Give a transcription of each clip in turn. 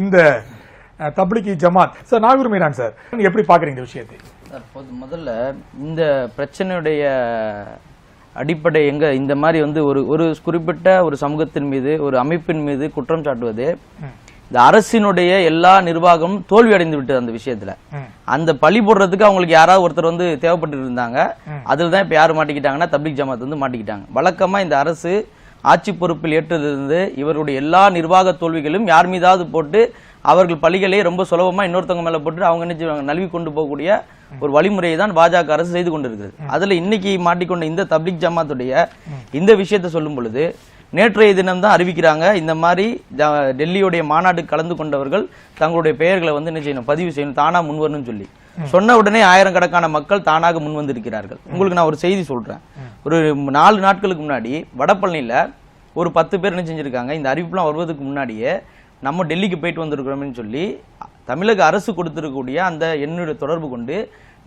இந்த தப்லீகி ஜமாத். Sir Nagore Meeran sir, எப்படி பாக்குறீங்க இந்த விஷயத்தை? முதல்ல இந்த பிரச்சனையுடைய அடிப்படை எங்க இந்த மாதிரி வந்து ஒரு குறிப்பிட்ட ஒரு சமூகத்தின் மீது ஒரு அமைப்பின் மீது குற்றம் சாட்டுவது, இந்த அரசினுடைய எல்லா நிர்வாகம் தோல்வி அடைந்து விட்டது. அந்த விஷயத்துல அந்த பழி போடுறதுக்கு அவங்களுக்கு யாராவது ஒருத்தர் வந்து தேவைப்பட்டு இருந்தாங்க. அதுல தான் இப்ப யாரு மாட்டிக்கிட்டாங்கன்னா தப்லீக் ஜமாத் வந்து மாட்டிக்கிட்டாங்க. வழக்கமா இந்த அரசு ஆட்சி பொறுப்பில் ஏற்றதிலிருந்து இவருடைய எல்லா நிர்வாக தோல்விகளும் யார் மீதாவது போட்டு அவர்கள் பழிகளை ரொம்ப சுலபமா இன்னொருத்தவங்க மேல போட்டு அவங்க என்ன நழுவி கொண்டு போகக்கூடிய ஒரு வழிமுறையை தான் பாஜக அரசு செய்து கொண்டிருக்கிறது. அதுல இன்னைக்கு மாட்டிக்கொண்ட இந்த தப்லீக் ஜமாத்துடைய இந்த விஷயத்தை சொல்லும் பொழுது நேற்றைய தினம் தான் அறிவிக்கிறாங்க, இந்த மாதிரி டெல்லியுடைய மாநாடு கலந்து கொண்டவர்கள் தங்களுடைய பெயர்களை வந்து என்ன செய்யணும், பதிவு செய்யணும், தானா முன்வரணும்னு சொல்லி சொன்ன உடனே ஆயிரக்கணக்கான மக்கள் தானாக முன் வந்திருக்கிறார்கள். உங்களுக்கு நான் ஒரு செய்தி சொல்றேன். ஒரு 4 நாட்களுக்கு முன்னாடி வடபழனியில ஒரு 10 பேர் என்ன செஞ்சிருக்காங்க, இந்த அறிவிப்புலாம் வருவதற்கு முன்னாடியே நம்ம டெல்லிக்கு போயிட்டு வந்திருக்கிறோம்னு சொல்லி தமிழக அரசு கொடுத்திருக்கக்கூடிய அந்த எண்ணுடைய தொடர்பு கொண்டு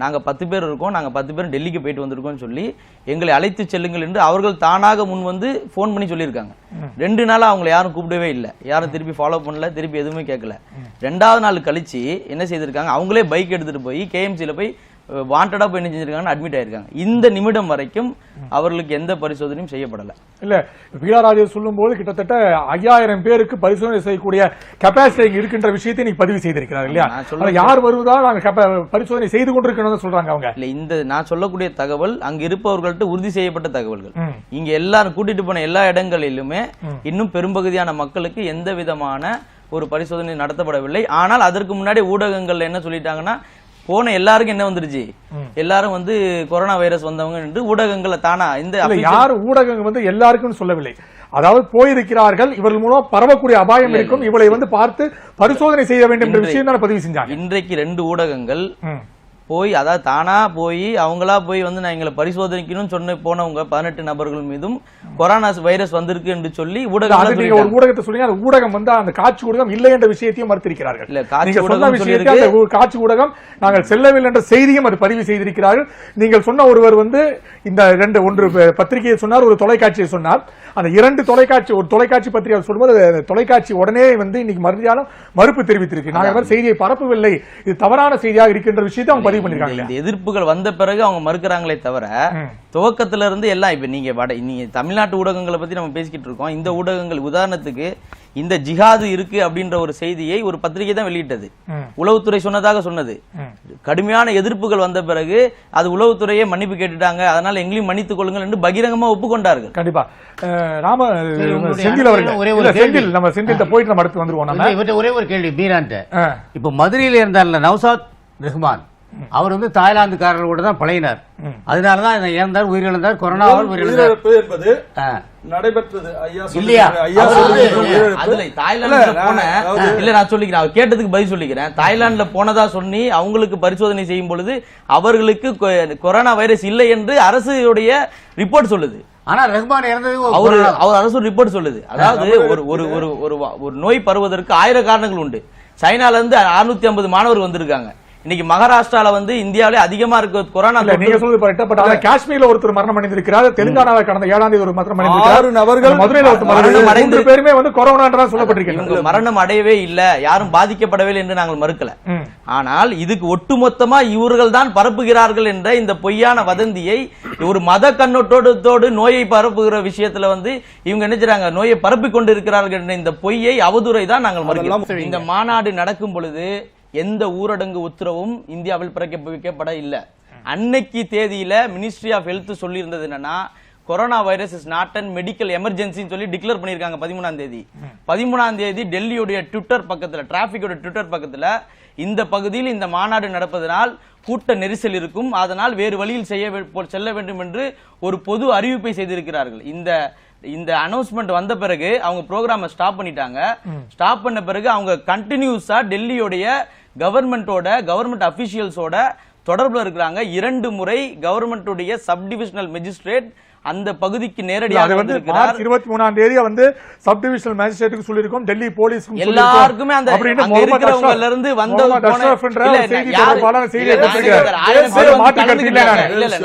நாங்கள் 10 பேர் இருக்கோம், நாங்கள் 10 பேர் டெல்லிக்கு போயிட்டு வந்திருக்கோம் சொல்லி எங்களை அழைத்து செல்லுங்கள் என்று அவர்கள் தானாக முன் வந்து போன் பண்ணி சொல்லியிருக்காங்க. 2 நாளா அவங்களை யாரும் கூப்பிடவே இல்லை, யாரும் திருப்பி ஃபாலோ பண்ணல, திருப்பி எதுவுமே கேட்கல. 2வது நாள் கழிச்சு என்ன செய்திருக்காங்க, அவங்களே பைக் எடுத்துட்டு போய் கேஎம்சியில போய் வாண்டடா போய் என்ன செஞ்சிருக்காங்க, அட்மிட் ஆயிருக்காங்க. இந்த நிமிடம் வரைக்கும் அவர்களுக்கு எந்த பரிசோதனையும் செய்யப்படல. இல்ல வீரராஜ சொல்லும் போது கிட்டத்தட்ட 5000 பேருக்கு பரிசோதனை செய்யக்கூடிய கெப்பாசிட்டி இருக்கின்ற விஷயத்தை நீங்க பதிவு செய்திருக்கிறார் இல்லையா? யார் வருவதால் நாங்க பரிசோதனை செய்து கொண்டிருக்கணும் சொல்றாங்க அவங்க. இல்ல, இந்த நான் சொல்லக்கூடிய தகவல் அங்க இருப்பவர்கள்ட்ட உறுதி செய்யப்பட்ட தகவல்கள். இங்க எல்லாரும் கூட்டிட்டு போன எல்லா இடங்களிலுமே இன்னும் பெரும்பகுதியான மக்களுக்கு எந்த விதமான ஒரு பரிசோதனை நடத்தப்படவில்லை. ஆனால் அதற்கு முன்னாடி ஊடகங்கள்ல என்ன சொல்லிட்டாங்கன்னா, போன எல்லாருக்கும் என்ன வந்துருச்சு, எல்லாரும் வந்து கொரோனா வைரஸ் வந்தவங்க என்று ஊடகங்கள்ல தானா இந்த யாரு ஊடகங்கள் வந்து எல்லாருக்கும் சொல்லவில்லை. அதாவது போயிருக்கிறார்கள், இவர்கள் மூலம் பரவக்கூடிய அபாயம் இருக்கும், இவளை வந்து பார்த்து பரிசோதனை செய்ய வேண்டும் என்ற விஷயம் தான் பதிவு செஞ்சாங்க. இன்றைக்கு 2 ஊடகங்கள் போய், அதாவது தானா போய் அவங்களா போய் வந்து நான் எங்களை பரிசோதனைக்கணும்னு சொன்ன போனவங்க 18 நபர்கள் மீதும் கொரோனா வைரஸ் வந்திருக்கு என்று சொல்லி ஊடகத்தை சொல்லி அந்த ஊடகம் வந்து அந்த காட்சி ஊடகம் இல்லை என்ற விஷயத்தையும் மறுத்திருக்கிறார்கள். காட்சி ஊடகம் நாங்கள் செல்லவில்லை என்ற செய்தியும் அது பதிவு செய்திருக்கிறார்கள். நீங்கள் சொன்ன ஒருவர் வந்து இந்த ஒன்று பத்திரிகையை சொன்னார், ஒரு தொலைக்காட்சியை சொன்னார். அந்த 2 தொலைக்காட்சி, ஒரு தொலைக்காட்சி பத்திரிகை சொல்லும்போது தொலைக்காட்சி உடனே வந்து இன்னைக்கு மறுதியாலும் மறுப்பு தெரிவித்திருக்கு. நாங்கள் செய்தியை பரப்பவில்லை, இது தவறான செய்தியாக இருக்கின்ற விஷயத்தை அவங்க பதிவு பண்ணிருக்காங்க. இந்த எதிர்ப்புகள் வந்த பிறகு அவங்க மறுக்கிறாங்களே தவிர துவக்கத்துல இருந்து எல்லாம் இப்ப நீங்க தமிழ்நாட்டு ஊடகங்களை பத்தி நம்ம பேசிக்கிட்டு இருக்கோம். இந்த ஊடகங்கள் உதாரணத்துக்கு இந்த ஜிஹாது இருக்கு அப்படின்ற ஒரு செய்தியை ஒரு பத்திரிகை தான் வெளியிட்டது, உளவுத்துறை சொன்னதாக சொன்னது. கடுமையான எதிர்ப்புகள் வந்த பிறகு அது உளவுத்துறையே மன்னிப்பு கேட்டுட்டாங்க, அதனால எங்களையும் மன்னித்துக் கொள்ளுங்கள் என்று பகிரங்கமா ஒப்புக்கொண்டார்கள். கண்டிப்பா செந்தில் அவர்கள் நம்ம செந்தில் போயிட்டு நம்ம அடுத்து வந்துருவோம். ஒரே ஒரு கேள்வி மீரான், இப்ப மதுரையில் இருந்தார்ல நௌசாத் ரஹ்மான், அவர் வந்து தாய்லாந்துக்காரர்களோட தான் பழகினார், அதனாலதான் இறந்தார், உயிரிழந்தார், கொரோனாவால் உயிரிழப்பு என்பது நடைபெற்றது இல்லையா? நான் சொல்லிக்கிறேன், கேட்டதுக்கு பதில் சொல்லிக்கிறேன். தாய்லாந்துல போனதா சொல்லி அவங்களுக்கு பரிசோதனை செய்யும் பொழுது அவர்களுக்கு கொரோனா வைரஸ் இல்லை என்று அரசுடைய ரிப்போர்ட் சொல்லுது. ஆனா ரஹ்மான் இறந்தது அவர் அரசு ரிப்போர்ட் சொல்லுது. அதாவது ஒரு நோய் பரவுவதற்கு 1000 காரணங்கள் உண்டு. சைனால இருந்து 650 மாணவர்கள் வந்திருக்காங்க. இன்னைக்கு மகாராஷ்டிரால வந்து இந்தியாவிலே அதிகமா இருக்க கொரோனா. நீங்க சொல்லுது காஷ்மீர்ல ஒருத்தர் மரணம் அடைந்திருக்கிறார், தெலுங்கானாவில் கடந்த 7ஆம் தேதி ஒரு மரணம் அடைந்திருக்கிறார், 6 நபர்கள் மதுரையில் மரணம் அடைந்து பேருமே வந்து கொரோனா சொல்லப்பட்டிருக்கிறது. மரணம் அடையவே இல்ல, யாரும் பாதிக்கப்படவில்லை என்று நாங்கள் மறுக்கல. ஆனால் இதுக்கு ஒட்டுமொத்தமா இவர்கள் தான் பரப்புகிறார்கள் என்ற இந்த பொய்யான வதந்தியை ஒரு மத கண்ணோட்டத்தோடு நோயை பரப்புகிற விஷயத்துல வந்து இவங்க நினைச்சாங்க நோயை பரப்பி கொண்டு இருக்கிறார்கள் என்ற இந்த பொய்யை அவதூறை தான் நாங்கள் மறுக்கிறோம். இந்த மாநாடு நடக்கும் பொழுது எந்த ஊரடங்கு உத்தரவும் இந்தியாவில் பிறப்பிக்கப்பட இல்லை. அன்னைக்கு தேதியில மினிஸ்ட்ரி ஆஃப் ஹெல்த் சொல்லி இருந்தது என்னன்னா, corona virus is not an medical எமர்ஜென்சின்னு சொல்லி டிக்ளேர் பண்ணிருக்காங்க 13ஆம் தேதி. 13ஆம் தேதி டெல்லியுடைய ட்விட்டர் பக்கத்துல, டிராபிக்கோட ட்விட்டர் பக்கத்துல, இந்த பகுதியில் இந்த மாநாடு நடப்பதனால் கூட்ட நெரிசல் இருக்கும், அதனால் வேறு வழியில் செல்ல வேண்டும் என்று ஒரு பொது அறிவிப்பை செய்திருக்கிறார்கள். இந்த அனௌன்ஸ்மெண்ட் வந்த பிறகு அவங்க ப்ரோக்ராமை ஸ்டாப் பண்ணிட்டாங்க. ஸ்டாப் பண்ண பிறகு அவங்க கண்டினியூஸா டெல்லியோடைய கவர்மெண்ட் அபிஷியல்ஸோட தொடர்புல இருக்கிறாங்க. 2 முறை கவர்மெண்டுடைய சப் டிவிஷனல் மேஜிஸ்ட்ரேட் அந்த பகுதிக்கு நேரடியாக வந்திருக்கிறார். 23ஆம் தேதி வந்து சப் டிவிஷனல் மேஜிஸ்ட்ரேட்டுக்கு சொல்லிருக்கோம், டெல்லி போலீஸ்க்கு எல்லாருக்குமே அந்த இருக்கிறவங்கல இருந்து வந்தவங்க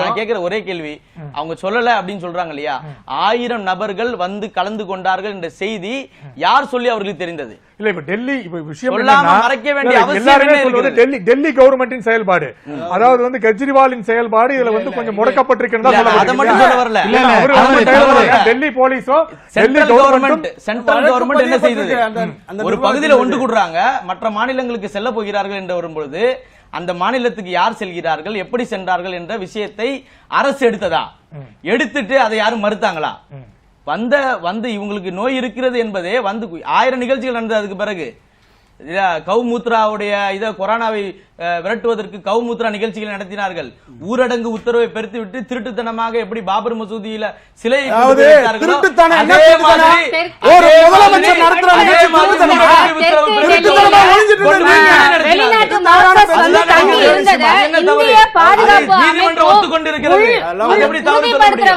நான் கேக்குற ஒரே கேள்வி, அவங்க சொல்லல அப்படின்னு சொல்றாங்க இல்லையா, 1000 நபர்கள் வந்து கலந்து கொண்டார்கள் என்ற செய்தி யார் சொல்லி அவர்களுக்கு தெரிந்தது? இல்ல இப்ப டெல்லி இப்ப விஷயம் மறைக்க வேண்டிய எல்லாருமே சொல்வது டெல்லி கவர்மெண்டின் செயல்பாடு, அதாவது வந்து கெஜ்ரிவாலின் செயல்பாடு இதுல வந்து கொஞ்சம் முடக்கப்பட்டிருக்கிறதா அதை மட்டும் சொல்ல வரல. டெல்லி போலீஸும் சென்ட்ரல் கவர்மெண்ட் என்ன செய்தது? ஒரு பகுதியில ஒன்று கூடுறாங்க, மற்ற மாநிலங்களுக்கு செல்ல போகிறார்கள் என்று வரும்பொழுது அந்த மாநிலத்துக்கு யார் செல்கிறார்கள், எப்படி சென்றார்கள் என்ற விஷயத்தை அரசு எடுத்ததா? எடுத்துட்டு அதை யாரும் மறுத்தாங்களா? வந்து இவங்களுக்கு நோய் இருக்கிறது என்பதே வந்து 1000 நிகழ்ச்சிகள் நடந்தது. அதுக்கு பிறகு கௌமுத்ராவுடைய இத கொரோனாவை விரட்டுவதற்கு கௌமுத்ரா நிகழ்ச்சிகள் நடத்தினார்கள். ஊரடங்கு உத்தரவை பெருத்துவிட்டு திருட்டுத்தனமாக எப்படி பாபர் மசூதியில சிலையை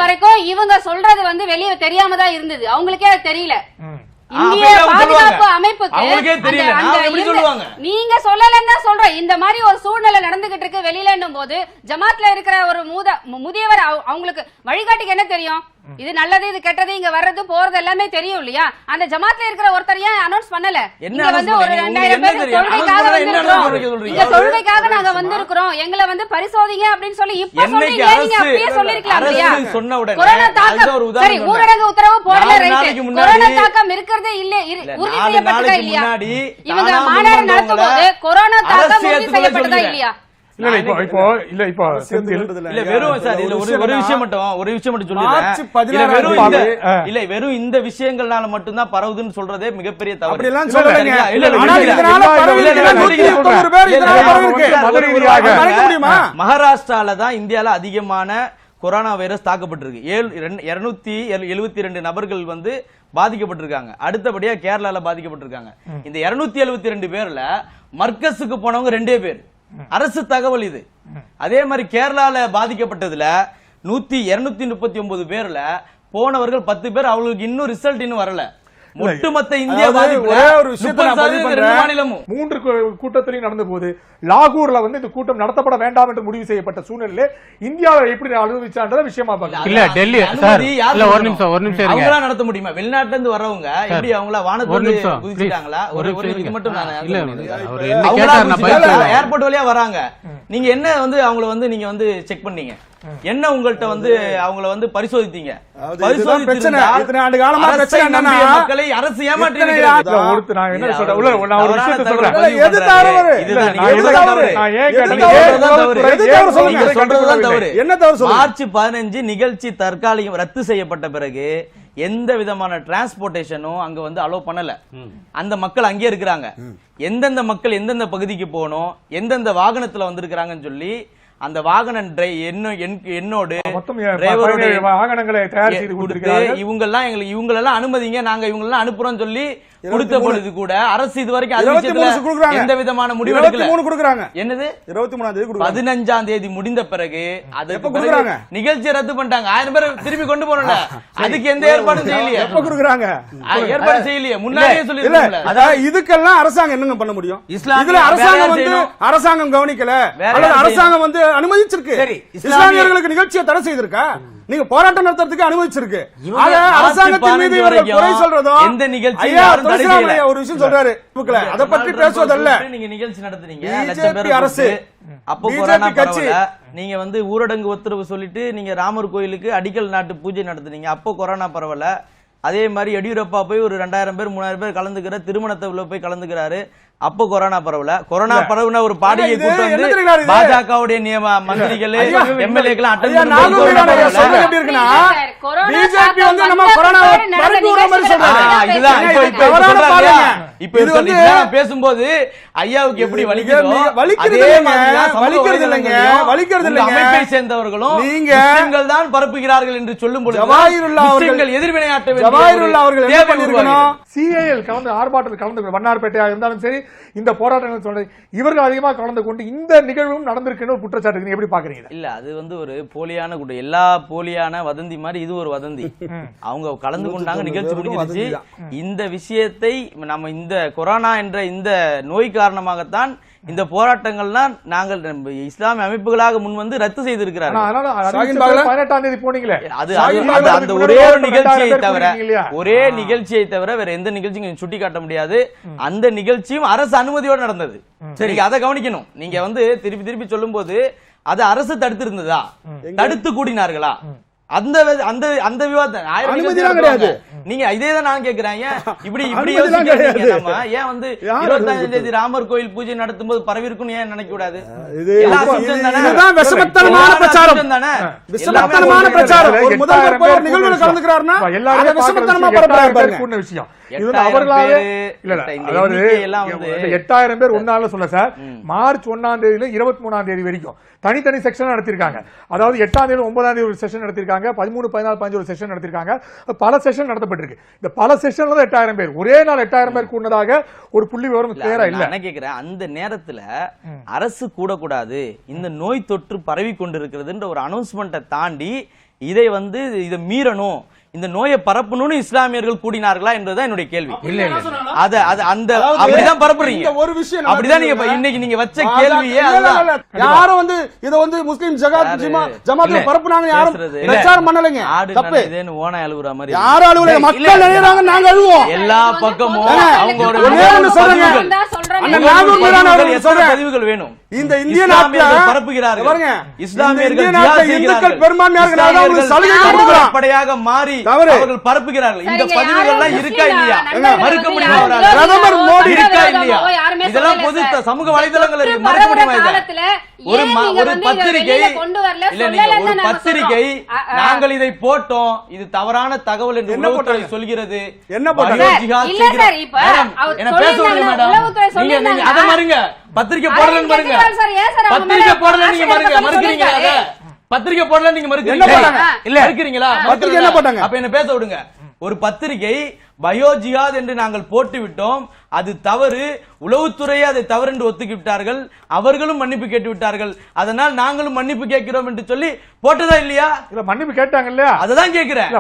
வரைக்கும் இவங்க சொல்றது வந்து வெளியே தெரியாம தான் இருந்தது, அவங்களுக்கே அது தெரியல. இந்திய பாதுகாப்பு அமைப்புக்கு நீங்க சொல்லலன்னு தான் சொல்றேன். இந்த மாதிரி ஒரு சூழ்நிலை நடந்துகிட்டு இருக்கு வெளியில போது ஜமாத்ல இருக்கிற ஒரு முதியவர் அவங்களுக்கு வழிகாட்டிக்கு என்ன தெரியும்? இது நல்லது இது கெட்டது இங்க வர்றது போறது எல்லாமே தெரியும் இல்லையா? அந்த ஜமாத்ல இருக்கிற ஒருத்தர் ஏன் அனௌன்ஸ் பண்ணல? இங்க வந்து ஒரு 2000 பேர் தொழுகைக்காக வந்திருக்கோம், இங்க தொழுகைக்காக நாங்க வந்திருக்கிறோம், எங்களை வந்து பரிசோதிங்க அப்படின்னு சொல்லி இப்ப சொல்றீங்க. நீங்க அப்படியே சொல்லிருக்கலாம் இல்லையா? கொரோனா தாக்கம் சரி, ஊரடங்கு உத்தரவு போடல, ரைட். கொரோனா தாக்கம் இருக்கிறதே இல்ல, உறுதி செய்யப்பட்டதா இல்லையா? இவங்க மாநாடு நடத்தும் போது கொரோனா தாக்கம் உறுதி செய்யப்பட்டதா இல்லையா? வெறும் இந்த விஷயங்கள்னால மட்டும்தான் பரவுதுன்னு சொல்றதே மிகப்பெரிய தவறு. மகாராஷ்டிரால தான் இந்தியால அதிகமான கொரோனா வைரஸ் தாக்கப்பட்டிருக்கு. 272 நபர்கள் வந்து பாதிக்கப்பட்டிருக்காங்க. அடுத்தபடியா கேரளால பாதிக்கப்பட்டிருக்காங்க. இந்த 272 பேர்ல மர்கஸுக்கு போனவங்க 2 பேர். அரசு தகவல் இது. அதே மாதிரி கேரளால பாதிக்கப்பட்டதுல 239 பேர்ல போனவர்கள் 10 பேர். அவங்களுக்கு இன்னும் ரிசல்ட் இன்னும் வரல. ஒட்டுமொத்த இந்தியா மாநிலமும் 3 கூட்டத்திலையும் நடந்த போது லாகூர்ல வந்து இந்த கூட்டம் நடத்தப்பட வேண்டாம் என்று முடிவு செய்யப்பட்ட சூழ்நிலையில இந்தியாவை எப்படி அனுபவிச்சான்ற விஷயமா இல்ல டெல்லி ஒரு நிமிஷம் அவங்களா நடத்த முடியுமா? வெளிநாட்டுல இருந்து வரவங்க எப்படி அவங்கள வானத்துல குதிச்சிட்டாங்களா? ஒரு இது மட்டும் ஏர்போர்ட் வழியா வராங்க. நீங்க என்ன வந்து அவங்கள வந்து நீங்க வந்து செக் பண்ணீங்க? என்ன உங்கள்ட்ட வந்து அவங்கள வந்து பரிசோதித்தீங்க? மக்களை அரசு ஏமாற்றி மார்ச் 15 நிகழ்ச்சி தற்காலிகம் ரத்து செய்யப்பட்ட பிறகு எந்த விதமான டிரான்ஸ்போர்டேஷனும் அங்க வந்து அலோவ் பண்ணல. அந்த மக்கள் அங்கே இருக்கிறாங்க. எந்தெந்த மக்கள் எந்தெந்த பகுதிக்கு போகணும், எந்தெந்த வாகனத்துல வந்திருக்கிறாங்கன்னு சொல்லி அந்த வாகன என்னோடு வாகனங்களை தயார் செய்து கொடுத்திருக்கிறார்கள். இவங்களெல்லாம் அனுமதிங்க, நாங்க இவங்களெல்லாம் அனுப்புறோம் சொல்லி கொடுத்த பொழுது கூட அரசு இது வரைக்கும் எந்த விதமான முடிவு எடுக்கல. என்னது 15ஆம் தேதி முடிந்த பிறகு நிகழ்ச்சியை ரத்து பண்ணிட்டாங்க. 1000 பேர் திரும்பி கொண்டு போறோம்ல, அதுக்கு எந்த ஏற்பாடும் செய்யலையே. ஏற்பாடு செய்யலையே, முன்னாடியே சொல்லி. இதுக்கெல்லாம் அரசாங்கம் என்னங்க பண்ண முடியும்? இதுல அரசாங்கம் வந்து அரசாங்கம் கவனிக்கல, அரசாங்கம் வந்து அனுமதிச்சிருக்கு. இஸ்லாமியர்களுக்கு நிகழ்ச்சியை தடை செய்திருக்கா? நீங்க போராட்டம் நடத்துறதுக்கு அனுமதிச்சிருக்கு. அரசாங்கத்தின் மீது இவர்கள் குறை சொல்றதும் எந்த நிகழ்ச்சி ஒரு விஷயம் சொல்றாரு, அதை பற்றி பேசுவதல்ல. நீங்க நிகழ்ச்சி நடத்துறீங்க அரசு, அப்போ கொரோனா பரவல. நீங்க வந்து ஊரடங்கு உத்தரவு சொல்லிட்டு நீங்க ராமர் கோயிலுக்கு அடிக்கல் நாட்டு பூஜை நடத்துனீங்க, அப்போ கொரோனா பரவல. அதே மாதிரி எடியூரப்பா போய் ஒரு 2000 பேர் 3000 பேர் கலந்துக்கிற திருமணத்தை போய் கலந்துக்கிறாரு, அப்போ கொரோனா பரவல. கொரோனா பரவுன ஒரு பாடியை கூட்டு வந்து பாஜகவுடைய நியம மந்திரிகள் எம்எல்ஏக்கள் அட்டெண்ட் பேசும்போது ஐயாவுக்கு எப்படி அமைப்பை சேர்ந்தவர்களும் நீங்கள் தான் பரப்புகிறார்கள் என்று சொல்லும் பொழுது எதிர்வினையாற்ற சிஐஎல் கலந்து ஆர்ப்பாட்டத்தில் கலந்து வண்ணார்பேட்டையாக இருந்தாலும் சரி, இந்த போராட்டங்கள் சொல்றது இவர்கள் அதிகமாக கலந்து கொண்டு இந்த நிகழ்வும் நடந்திருக்குன்னு ஒரு குற்றச்சாட்டு எப்படி பாக்குறீங்க? இல்ல, அது வந்து ஒரு போலியான கூட எல்லா போலியான வதந்தி மாதிரி இது ஒரு வதந்தி. அவங்க கலந்து கொண்டாங்க, நிகழ்ச்சி முடிஞ்சிருச்சு. இந்த விஷயத்தை நம்ம இந்த கொரோனா என்ற இந்த நோய் காரணமாகத்தான் இந்த போராட்டங்கள்லாம் நாங்கள் இஸ்லாமிய அமைப்புகளாக முன் வந்து ரத்து செய்திருக்கிறார்கள். 18ஆம் தேதி போனீங்களே, அந்த ஒரே ஒரு நிகழ்ச்சியை தவிர வேற எந்த நிகழ்ச்சியும் சுட்டி காட்ட முடியாது. அந்த நிகழ்ச்சியும் அரசு அனுமதியோடு நடந்தது. சரி, அதை கவனிக்கணும். நீங்க வந்து திருப்பி திருப்பி சொல்லும் போது அது அரசு தடுத்து இருந்ததா, தடுத்து கூடினார்களா, அந்த அந்த அந்த விவாதம் கிடையாது. நீங்க இதேதான் நான் கேக்குறேன். ஏன் இப்படி ஏன் வந்து 25ஆம் தேதி ராமர் கோயில் பூஜை நடத்தும் போது பரவி இருக்குன்னு ஏன் நினைக்க கூடாது? விஷயம் 8000 பேர் ஒன்னால சொல்ல சார். மார்ச் 1ஆம் தேதியில 23ஆம் தேதி வரைக்கும் தனித்தனி செக்ஷன் நடத்திருக்காங்க. அதாவது 8ஆம் தேதி 9ஆம் தேதி ஒரு செஷன் நடத்திருக்காங்க, 13, 14, 15 ஒரு செஷன் நடத்திருக்காங்க. பல செஷன் நடத்தப்பட்டிருக்கு. இந்த பல செஷன்ல 8000 பேர் ஒரே நாள் 8000 பேர் கூடதாக ஒரு புள்ளி விவரம் கிளியரா இல்ல. நான் கேக்குறேன், அந்த நேரத்துல அரசு கூடக்கூடாது, இந்த நோய் தொற்று பரவி கொண்டிருக்கிறதுன்ற ஒரு அனௌன்ஸ்மெண்ட்டை தாண்டி இதை வந்து இதை மீறணும், இந்த நோயை பரப்பணும்னு இஸ்லாமியர்கள் கூடினார்களா என்பதுதான் என்னுடைய கேள்வி. இல்ல அந்த அப்படிதான் பரப்புறீங்க. ஒரு விஷயம் அப்படிதான் நீங்க இன்னைக்கு நீங்க வச்ச கேள்வியே யாரும் வந்து இத வந்து முஸ்லிம் ஜமாத்ல பரப்புனாங்க, யாரும் பிரச்சாரம் பண்ணலங்க. தப்பு இதுன்னு ஓனா அழுகுற மாதிரி யாரும் அழுவல, மக்கள் நினைறாங்க, நாங்க அழுவோம். எல்லா பக்கமும் அவங்களோட பதிவுகள் வேணும். இந்த இந்திய நாட்டுல பரப்புகிறார்கள் பாருங்க, இஸ்லாமியர்கள் இந்துக்கள் பெரும்பான்மையாக இருக்கிறாங்க, சலுகை கொடுக்கிறாங்க, படையாக மாறி அவர்கள் பரப்புகிறார்கள். இந்த பதிவுகள் எல்லாம் இருக்கா இல்லையா? மறுக்க முடியுமா? பிரதமர் மோடி இருக்கா இல்லையா? இதெல்லாம் பொது சமூக வலைதளங்கள் இருக்கு, மறுக்க முடியுமா? ஒரு பத்திரிகை ஒரு பத்திரிகை நாங்கள் இதை போட்டோம், இது தவறான தகவல் என்று உளவுத்துறை சொல்கிறது. என்ன பேச மேடம், அதை மறுங்க. பத்திரிகை போடலன்னு பாருங்க, பத்திரிகை போடல நீங்க பாருங்க, மறுக்கிறீங்களா? பத்திரிகை போடல நீங்க மறுக்கிறீங்களா? அப்ப என்ன பேச விடுங்க. ஒரு பத்திரிகை பயோ ஜிஹாத் என்று நாங்கள் போட்டு விட்டோம், அது தவறு, உளவுத்துறையே அதை தவறு என்று ஒத்துக்கிட்டார்கள், அவர்களும் மன்னிப்பு கேட்டு விட்டார்கள், அதனால் நாங்களும் மன்னிப்பு கேட்கிறோம் என்று சொல்லி போட்டதா இல்லையா? இல்ல மன்னிப்பு கேட்டாங்க இல்லையா? அததான் கேக்குறேன்.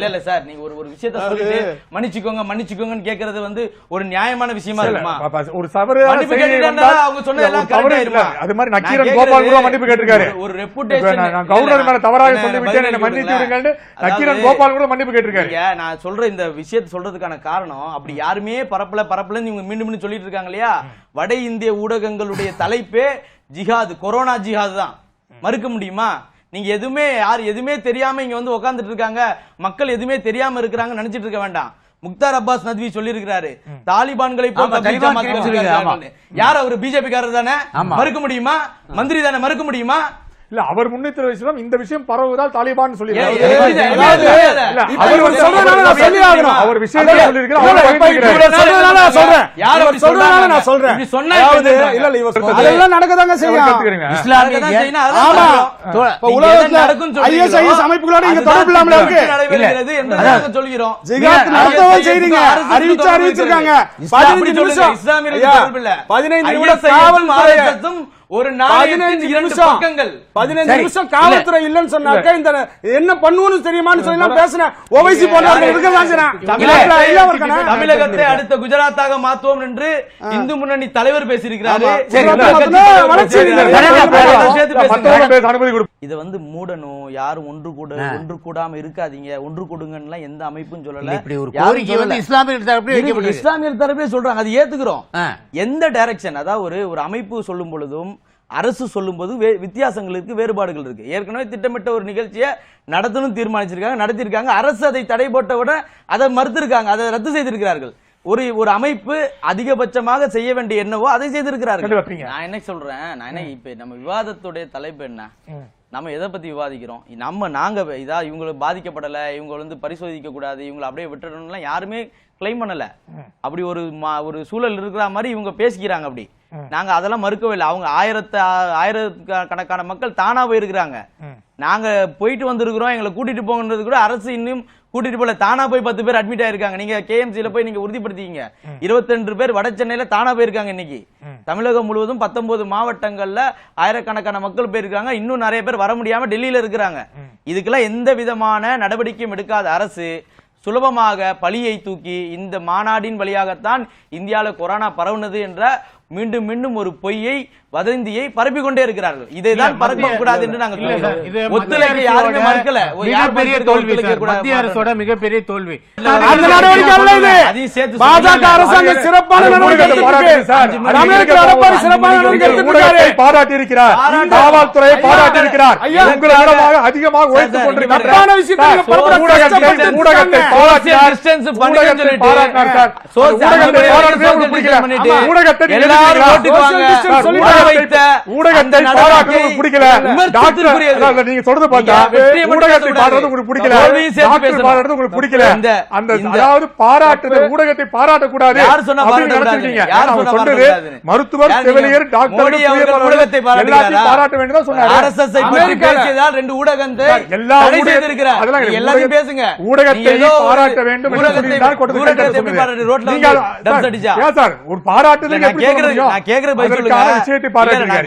இல்ல சார், நீங்க ஒரு விஷயத்தை சொல்லிட்டு மன்னிச்சுக்கோங்கன்னு கேக்குறது வந்து ஒரு நியாயமான விஷயமா இருக்குமா? ஒரு தவறு மன்னிப்பு கேட்டுட்டா அவங்க சொன்னதெல்லாம் கரெக்டா இருக்குமா? அது மாதிரி நக்கீரன் கோபால் கூட மன்னிப்பு கேட்டிருக்காரு. ஒரு ரெபுடேஷன் நான் கவர்னர் மேல தவறாக சொல்லிவிட்டேன், என்ன மன்னித்து விடுங்கன்னு நக்கீரன் கோபால் கூட மன்னிப்பு கேட்டிருக்காரு. நான் சொல்ற இந்த விஷயத்தை சொல்றதுக்கான காரணம், அப்படி யாருமே பரப்பலன்னு இவங்க மீண்டும் சொல்லிட்டு இருக்காங்க இல்லையா? வட இந்திய ஊடகங்களுடைய தலைப்பே ஜிஹாத், கொரோனா ஜிஹாத் தான். மறுக்க முடியுமா? நீங்க எதுவுமே தெரியாம இங்க வந்து உட்கார்ந்துட்டு இருக்காங்க, மக்கள் எதுவுமே தெரியாம இருக்கிறாங்க நினைச்சிட்டு இருக்க வேண்டாம். முக்தார் அப்பாஸ் நத்வி சொல்லி இருக்கிறாரு, தாலிபான்களை யார் அவரு? பிஜேபி காரர் தானே, மறுக்க முடியுமா? மந்திரி தானே, மறுக்க முடியுமா? இல்ல, அவர் முன்னிட்டு விஷயம் இந்த விஷயம் பரவுவதால் தாலிபான் சொல்லி அவர் அமைப்புகளோட இங்க தொடர்பு இல்லாம இருக்கு. அறிவிச்சிருக்காங்க 15 நிமிஷம் ஒரு 15 நிமிஷம் காவல்துறை இல்லன்னு சொன்னாக்க இந்த என்ன பண்ணுவோம்னு தெரியுமான்னு சொல்லி பேசின ஓவைசி போன்றவர்கள் தமிழகத்தை அடுத்த குஜராத்தாக மாற்றுவோம் என்று இந்து முன்னணி தலைவர் பேசியிருக்கிறாரு. இதை வந்து மூடணும், யாரும் ஒன்று கூடாம இருக்காதீங்க, ஒன்று கூடுங்கன்னா எந்த அமைப்பும் சொல்லல. இஸ்லாமியர் தரப்பே சொல்றாங்க, அது ஏத்துக்கிறோம். எந்த டைரக்ஷன், அதாவது ஒரு அமைப்பு சொல்லும் பொழுதும் அரசு சொல்லும் போது வித்தியாசங்கள் இருக்கு, வேறுபாடுகள் இருக்கு. ஏற்கனவே திட்டமிட்ட ஒரு நிகழ்ச்சியை நடத்தணும் தீர்மானிச்சிருக்காங்க, நடத்திருக்காங்க. அரசு அதை தடை போட்டவுடன் அதை மறுத்திருக்காங்க, அதை ரத்து செய்திருக்கிறார்கள். ஒரு அமைப்பு அதிகபட்சமாக செய்ய வேண்டிய என்னவோ அதை செய்திருக்கிறார்கள். நான் என்ன சொல்றேன், இப்ப நம்ம விவாதத்துடைய தலைப்பு என்ன, நம்ம எதை பத்தி விவாதிக்கிறோம்? நாங்க இவங்களுக்கு பாதிக்கப்படல, இவங்க வந்து பரிசோதிக்க கூடாது, இவங்களை அப்படியே விட்டுறணும்லாம் யாருமே கிளைம் பண்ணல. அப்படி ஒரு சூழல் இருக்கிற மாதிரி இவங்க பேசிக்கிறாங்க. அப்படி நாங்க அதெல்லாம் மறுக்கவே இல்லை. அவங்க ஆயிரக்கணக்கான மக்கள் தானா போயிருக்கிறாங்க. நாங்க போயிட்டு வந்திருக்கிறோம், எங்களை கூட்டிட்டு போங்கன்றது கூட அரசு இன்னும் கூட்டிட்டு போல, தானா போய் 10 பேர் அட்மிட் ஆயிருக்காங்க. நீங்க கேஎம்சில போய் நீங்க உறுதிப்படுத்திக்கீங்க, 22 பேர் வட சென்னையில தானா போயிருக்காங்க. இன்னைக்கு தமிழகம் முழுவதும் 19 மாவட்டங்கள்ல ஆயிரக்கணக்கான மக்கள் போயிருக்காங்க. இன்னும் நிறைய பேர் வர முடியாம டெல்லியில இருக்கிறாங்க. இதுக்கெல்லாம் எந்த விதமான நடவடிக்கையும் எடுக்காத அரசு சுலபமாக பழியை தூக்கி இந்த மாநாடின் வழியாகத்தான் இந்தியாவில் கொரோனா பரவுனது என்ற மீண்டும் மீண்டும் ஒரு பொய்யை வதந்தியை பரப்பிக் கொண்டே இருக்கிறார்கள். இதைதான் பரப்ப கூடாது என்று நாங்கள் சொல்கிறோம். ஒத்துழைப்பு யாருமே மறுக்கல. மிகப்பெரிய தோல்வி மத்திய அரசோட மிகப்பெரிய தோல்வி. அந்த நடவடிக்கை அல்ல இது. அதையும் சேர்த்து பாஜக அரசாங்கம் சிறப்பான நடவடிக்கை பாராட்டி இருக்கிறார், காவல்துறையை பாராட்டி இருக்கிறார். உங்கள் மூலமாக அதிகமாக உழைத்துக் கொண்டிருக்கிறார். ஊடகத்தை நீங்க சொல்றது பார்த்தா ஊடகத்தை பாடுறது உங்களுக்கு பிடிக்கல, பாடுறது உங்களுக்கு பிடிக்கல. அதாவது பாராட்டுதல் ஊடகத்தை பாராட்டக்கூடாது சொன்னது மருத்துவர், செவிலியர், டாக்டர் பாராட்ட வேண்டும் சொன்னார். ஊடகத்தை பாராட்ட வேண்டும் ஒரு பாராட்டுதல் விஷயத்தை பாராட்டுறீங்க.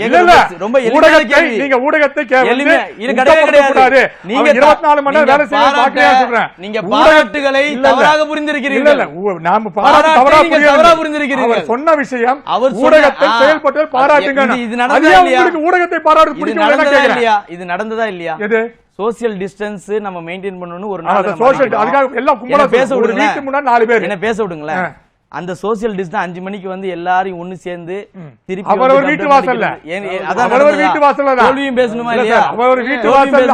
நீங்க ஊடகத்தை 24 மணி நேரம் வேலை செய்ய சொல்றேன். நீங்க பாராட்டுகளை தவறாக புரிந்திருக்கிறீர்கள். நாம தவறாக புரிந்திருக்கிறீர்கள். சொன்ன விஷயம் ஊடகத்தை செயல்பட்டு பாராட்டுங்க. ஊடகத்தை பாராட்டு பிடிக்கல. இது நடந்ததா இல்லையா? எது சோசியல் டிஸ்டன்ஸ் நம்ம மெயின்டைன் பண்ணனும். ஒரு பேச விடுங்க, என்ன பேச விடுங்களேன். அந்த சோசியல் டிஸ்டன்ஸ் 5 மணிக்கு வந்து எல்லாரையும் ஒண்ணு சேர்ந்து திருப்பி அவர் வீட்டு வாசல்ல அவர் வீட்டு வாசல்ல தோல்வியும் பேசணுமா இல்லையா? அவர் வீட்டு வாசல்ல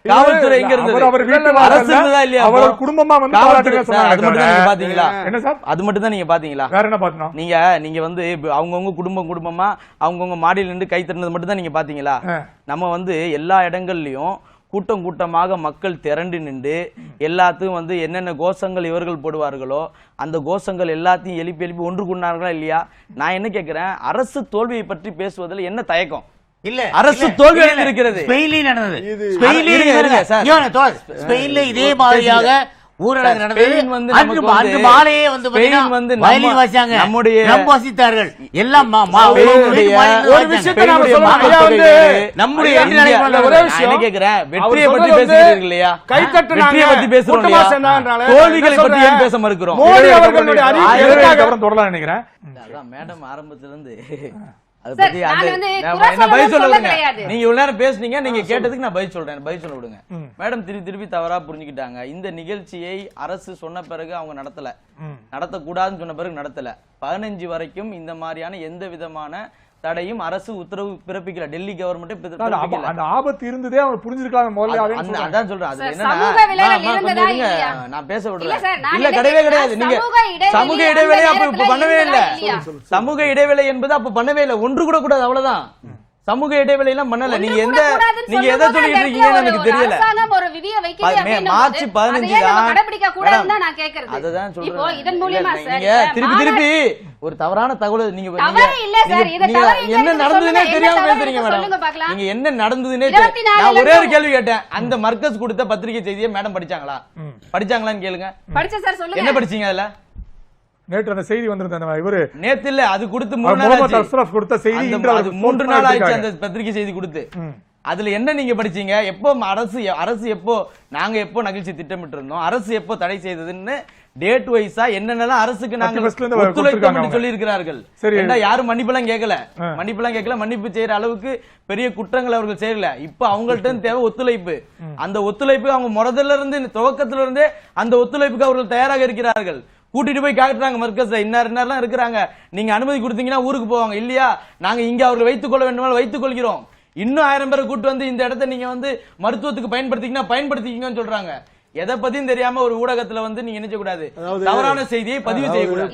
காவல்துறை எங்க இருந்தது? அவர் வீட்டு அரசு இருந்ததா இல்லையா? அவர் குடும்பமா வந்து பாராட்டுங்க சொன்னாங்க. அது மட்டும் தான் நீங்க பாத்தீங்களா? என்ன சார்? அது மட்டும் தான் நீங்க பாத்தீங்களா? வேற என்ன பாத்தோம்? நீங்க வந்து அவங்கவங்க குடும்பமா அவங்கவங்க மாடியில நின்று கை தட்டினது மட்டும் தான் நீங்க பாத்தீங்களா? நம்ம வந்து எல்லா இடங்கள்லயும் கூட்டம் கூட்டமாக மக்கள் திரண்டு நின்று எல்லாத்தையும் வந்து என்னென்ன கோஷங்கள் இவர்கள் போடுவார்களோ அந்த கோஷங்கள் எல்லாத்தையும் எழுப்பி எழுப்பி ஒன்று கூடினார்களா இல்லையா? நான் என்ன கேட்கிறேன், அரசு தோல்வியை பற்றி பேசுவதில் என்ன தயக்கம்? இல்ல, அரசு தோல்வி அடைந்திருக்கிறது. ஸ்பெயின்ல நடந்தது. ஸ்பெயின்ல இதே மாதிரியாக ஊரடங்கு நடந்தது. அன்று மாலையே வந்து வயலின் வாசிச்சாங்க, வாசித்தார்கள் எல்லாம். ஒரு விஷயத்தை நாம சொல்லணும். நம்முடைய ஒரே விஷயம் கேட்கிறேன், வெற்றியை பற்றி பேசுகிறீர்கள் இல்லையா? கைத்தட்டுனாங்க, பத்தி பேசுறோம் இல்லையா? தோல்விகளை பற்றி ஏன் பேச மறுக்கிறோம்? மோடி அவர்களுடைய அறிக்கை தொடரலாம் நினைக்கிறேன். மேடம் ஆரம்பத்துல இருந்து நீங்க இவ்வளவு நேரம் பேசுனீங்க, நீங்க கேட்டதுக்கு நான் பதில் சொல்றேன். பதில் சொல்ல விடுங்க. மேடம் திருப்பி தவறா புரிஞ்சுக்கிட்டாங்க. இந்த நிகழ்ச்சியை அரசு சொன்ன பிறகு அவங்க நடத்தக்கூடாதுன்னு சொன்ன பிறகு நடத்தல. 15 வரைக்கும் இந்த மாதிரியான எந்த விதமான தடையும் அரசு உத்தரவு பிறப்பிக்கல. டெல்லி கவர்மெண்ட் அந்த ஆபத்து இருந்ததே அவங்க புரிஞ்சிருக்காங்க முதல்ல. அதான் சொல்றேன். அது என்னன்னா நான் பேச விடுறேன். இல்ல, கிடையவே கிடையாது. நீங்க சமூக இடைவேளை அப்ப பண்ணவே இல்ல. சமூக இடைவேளை என்பது அப்ப பண்ணவே இல்ல. ஒன்று கூட கூடாது, அவ்வளவுதான். சமூக இடைவெளி எல்லாம் பண்ணல. நீங்க எதை சொல்லிட்டு இருக்கீங்கன்னு எனக்கு தெரியல. மார்ச் 15 அதுதான் சொல்றேன். திருப்பி ஒரு தவறான தகவல் நீங்க என்ன நடந்ததுன்னே தெரியாம பேசுறீங்க மேடம். நீங்க என்ன நடந்ததுன்னே நான் ஒரே ஒரு கேள்வி கேட்டேன். அந்த மர்கஸ் கொடுத்த பத்திரிகை செய்தியை மேடம் படிச்சாங்களான்னு கேளுங்க. என்ன படிச்சீங்க அதுல? நேற்று அந்த செய்தி வந்திருந்த இவரு நேத்து இல்ல, அது கொடுத்து 3 நாள் கொடுத்த செய்தி 3 நாள் ஆயிடுச்சு அந்த பத்திரிகை செய்தி கொடுத்து. அதுல என்ன நீங்க படிச்சீங்க? எப்போ அரசு எப்போ நாங்க எப்போ நகிழ்ச்சி திட்டமிட்டு இருந்தோம், அரசு எப்போ தடை செய்ததுன்னு டேட் வைஸா என்னென்னலாம் அரசுக்கு நாங்க ஒத்துழைப்பு சொல்லி இருக்கிறார்கள். யாரும் மன்னிப்பெல்லாம் கேட்கல. மன்னிப்பு செய்யற அளவுக்கு பெரிய குற்றங்கள் அவர்கள் செய்யல. இப்ப அவங்கள்ட்ட தேவை ஒத்துழைப்பு. அந்த ஒத்துழைப்பு அவங்க முதல்ல இருந்து துவக்கத்துல இருந்தே அந்த ஒத்துழைப்புக்கு அவர்கள் தயாராக இருக்கிறார்கள். கூட்டிட்டு போய் காட்டுறாங்க மர்கஸ் இன்னாரெல்லாம் இருக்கிறாங்க, நீங்க அனுமதி கொடுத்தீங்கன்னா ஊருக்கு போவாங்க, இல்லையா நாங்க இங்க அவர்கள் வைத்துக் கொள்ள வேண்டுமானால் வைத்துக் கொள்கிறோம். இன்னும் 1000 பேரை கூட்டு வந்து இந்த இடத்தை நீங்க வந்து மருத்துவத்துக்கு பயன்படுத்திக்கீங்கன்னு சொல்றாங்க. எதை பத்தியும் தெரியாம ஒரு ஊடகத்துல வந்து நீங்க நினைச்ச கூடாது, தவறான செய்தியை பதிவு செய்யக்கூடாது.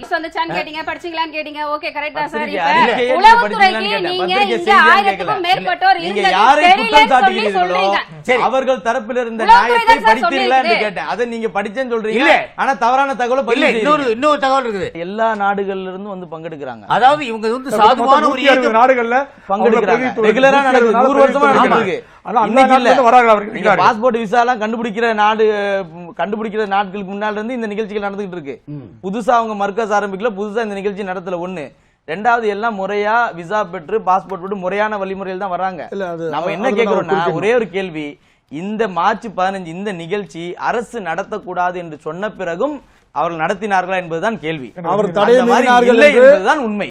அவர்கள் தரப்பில் இருந்த நியாயத்தை படித்தீர்களா என்று கேட்டேன். அதை நீங்க படிச்சேன்னு சொல்றீங்க, ஆனா தவறான தகவலை பதிவு. இன்னொரு தகவல் இருக்குது. எல்லா நாடுகள்ல இருந்து வந்து பங்கெடுக்கிறாங்க. அதாவது இவங்க வந்து சாதுவான ஒரு 70 நாடுகள்ல பங்கெடுக்கிறாங்க. ரெகுலரா நடக்குது, 100 வருஷமா நடக்குது. பாஸ்போர்ட் விசா எல்லாம் கண்டுபிடிக்கிற நாட்களுக்கு முன்னால இருந்து இந்த நிகழ்ச்சிகள் நடந்துகிட்டு இருக்கு. புதுசா அவங்க மர்கஸ் ஆரம்பிக்கல, புதுசா இந்த நிகழ்ச்சி நடத்தல. ஒண்ணு ரெண்டாவது, எல்லாம் முறையா விசா பெற்று பாஸ்போர்ட் பெற்று முறையான வழிமுறையில் தான் வர்றாங்க. நம்ம என்ன கேட்கிறோம்னா, ஒரே ஒரு கேள்வி, இந்த மார்ச் 15 இந்த நிகழ்ச்சி அரசு நடத்தக்கூடாது என்று சொன்ன பிறகும் அவர்கள் நடத்தினார்களா என்பதுதான் கேள்வி. அவர் தடை அந்த மாதிரி இல்லை என்பதுதான் உண்மை.